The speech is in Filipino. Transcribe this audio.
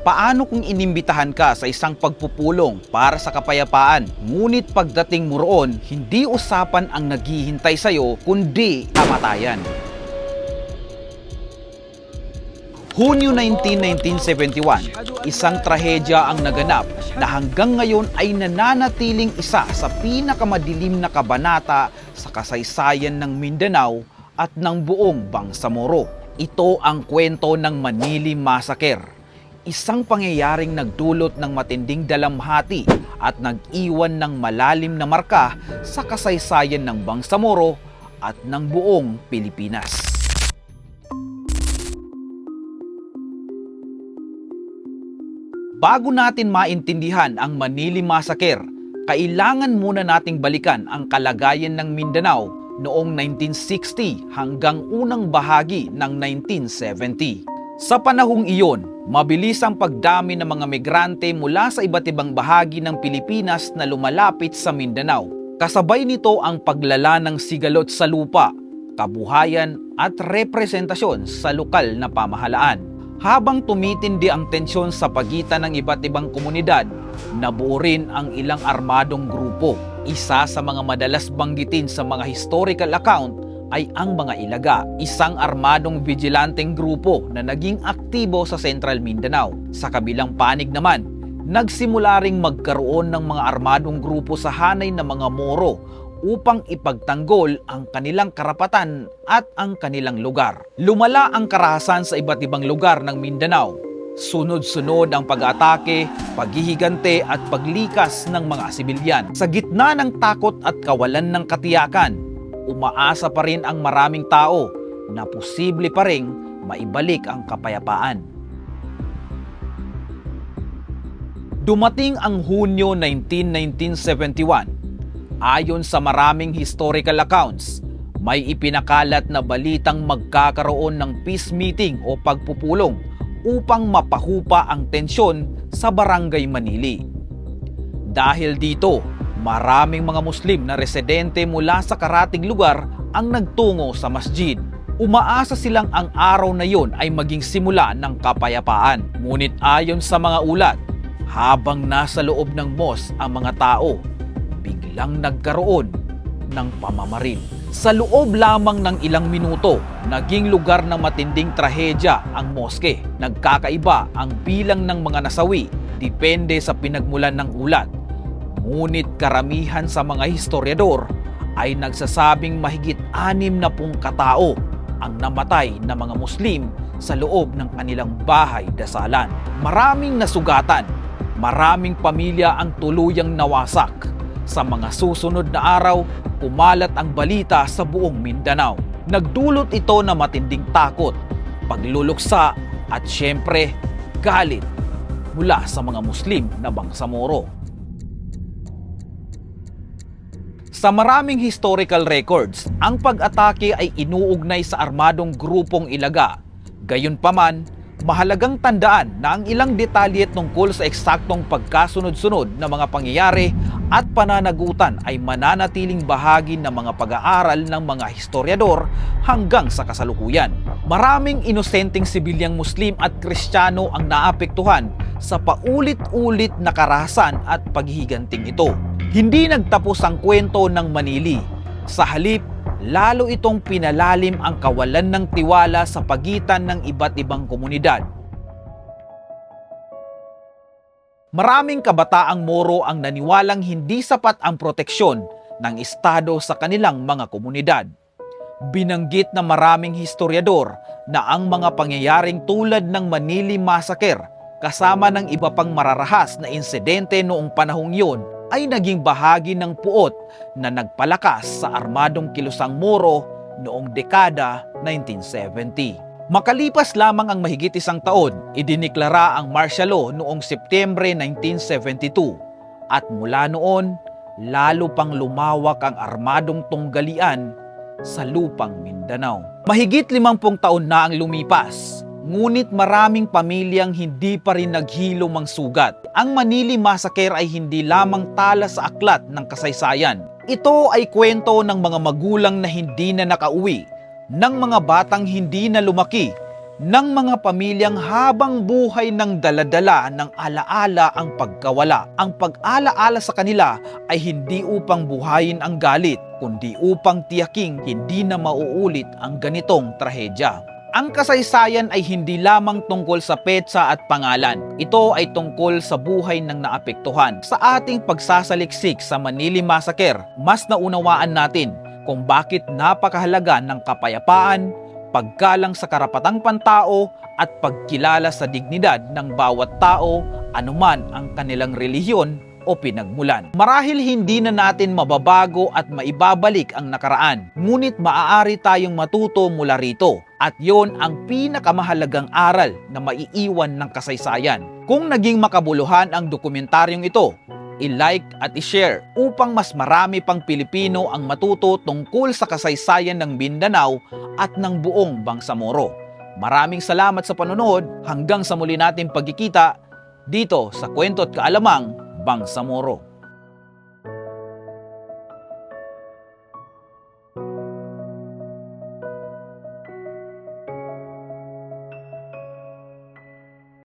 Paano kung inimbitahan ka sa isang pagpupulong para sa kapayapaan, ngunit pagdating mo roon, hindi usapan ang naghihintay sa'yo, kundi kamatayan? Hunyo 19, 1971, isang trahedya ang naganap na hanggang ngayon ay nananatiling isa sa pinakamadilim na kabanata sa kasaysayan ng Mindanao at ng buong Bangsamoro. Ito ang kwento ng Manili Massacre. Isang pangyayaring nagdulot ng matinding dalamhati at nag-iwan ng malalim na marka sa kasaysayan ng Bangsamoro at ng buong Pilipinas. Bago natin maintindihan ang Manili Massacre, kailangan muna nating balikan ang kalagayan ng Mindanao noong 1960 hanggang unang bahagi ng 1970. Sa panahong iyon, mabilis ang pagdami ng mga migrante mula sa iba't ibang bahagi ng Pilipinas na lumalapit sa Mindanao. Kasabay nito ang paglala ng sigalot sa lupa, kabuhayan at representasyon sa lokal na pamahalaan. Habang tumitindi ang tensyon sa pagitan ng iba't ibang komunidad, nabuo rin ang ilang armadong grupo. Isa sa mga madalas banggitin sa mga historical account ay ang mga Ilaga, isang armadong vigilanteng grupo na naging aktibo sa Central Mindanao. Sa kabilang panig naman, nagsimula ring magkaroon ng mga armadong grupo sa hanay ng mga Moro upang ipagtanggol ang kanilang karapatan at ang kanilang lugar. Lumala ang karahasan sa iba't ibang lugar ng Mindanao. Sunod-sunod ang pag-atake, paghihigante at paglikas ng mga sibilyan. Sa gitna ng takot at kawalan ng katiyakan, umaasa pa rin ang maraming tao na posible pa ring maibalik ang kapayapaan. Dumating ang Hunyo 19, 1971. Ayon sa maraming historical accounts, may ipinakalat na balitang magkakaroon ng peace meeting o pagpupulong upang mapahupa ang tensyon sa Barangay Manili. Dahil dito, maraming mga Muslim na residente mula sa karatig lugar ang nagtungo sa masjid. Umaasa silang ang araw na yon ay maging simula ng kapayapaan. Ngunit ayon sa mga ulat, habang nasa loob ng mosque ang mga tao, biglang nagkaroon ng pamamaril. Sa loob lamang ng ilang minuto, naging lugar ng matinding trahedya ang moske. Nagkakaiba ang bilang ng mga nasawi, depende sa pinagmulan ng ulat. Ngunit karamihan sa mga historiador ay nagsasabing mahigit 60 katao ang namatay na mga Muslim sa loob ng kanilang bahay-dasalan. Maraming nasugatan, maraming pamilya ang tuluyang nawasak. Sa mga susunod na araw, kumalat ang balita sa buong Mindanao. Nagdulot ito na matinding takot, pagluluksa at syempre galit mula sa mga Muslim na Bangsamoro. Sa maraming historical records, ang pag-atake ay inuugnay sa armadong grupong Ilaga. Gayunpaman, mahalagang tandaan na ang ilang detalye tungkol sa eksaktong pagkasunod-sunod na mga pangyayari at pananagutan ay mananatiling bahagi ng mga pag-aaral ng mga historiador hanggang sa kasalukuyan. Maraming inosenteng sibilyang Muslim at Kristiyano ang naapektuhan sa paulit-ulit na karahasan at paghihiganting ito. Hindi nagtapos ang kwento ng Manili. Sa halip, lalo itong pinalalim ang kawalan ng tiwala sa pagitan ng iba't ibang komunidad. Maraming kabataang Moro ang naniwalang hindi sapat ang proteksyon ng Estado sa kanilang mga komunidad. Binanggit na maraming historiador na ang mga pangyayaring tulad ng Manili Massacre kasama ng iba pang mararahas na insidente noong panahong iyon ay naging bahagi ng puot na nagpalakas sa armadong kilusang Moro noong dekada 1970. Makalipas lamang ang mahigit isang taon, idiniklara ang martial law noong Setyembre 1972 at mula noon, lalo pang lumawak ang armadong tunggalian sa lupang Mindanao. Mahigit 50 taon na ang lumipas, ngunit maraming pamilyang hindi pa rin naghilo mang sugat. Ang Manili Massacre ay hindi lamang tala sa aklat ng kasaysayan. Ito ay kwento ng mga magulang na hindi na nakauwi, ng mga batang hindi na lumaki, ng mga pamilyang habang buhay ng daladala ng alaala ang pagkawala. Ang pag-alaala sa kanila ay hindi upang buhayin ang galit, kundi upang tiyaking hindi na mauulit ang ganitong trahedya. Ang kasaysayan ay hindi lamang tungkol sa petsa at pangalan. Ito ay tungkol sa buhay ng naapektuhan. Sa ating pagsasaliksik sa Manili Massacre, mas naunawaan natin kung bakit napakahalaga ng kapayapaan, paggalang sa karapatang pantao at pagkilala sa dignidad ng bawat tao anuman ang kanilang relihiyon o pinagmulan. Marahil hindi na natin mababago at maibabalik ang nakaraan, ngunit maaari tayong matuto mula rito at yon ang pinakamahalagang aral na maiiwan ng kasaysayan. Kung naging makabuluhan ang dokumentaryong ito, i-like at i-share upang mas marami pang Pilipino ang matuto tungkol sa kasaysayan ng Mindanao at ng buong Bangsamoro. Maraming salamat sa panonood. Hanggang sa muli nating pagkikita dito sa Kwento at Kaalamang Bangsamoro.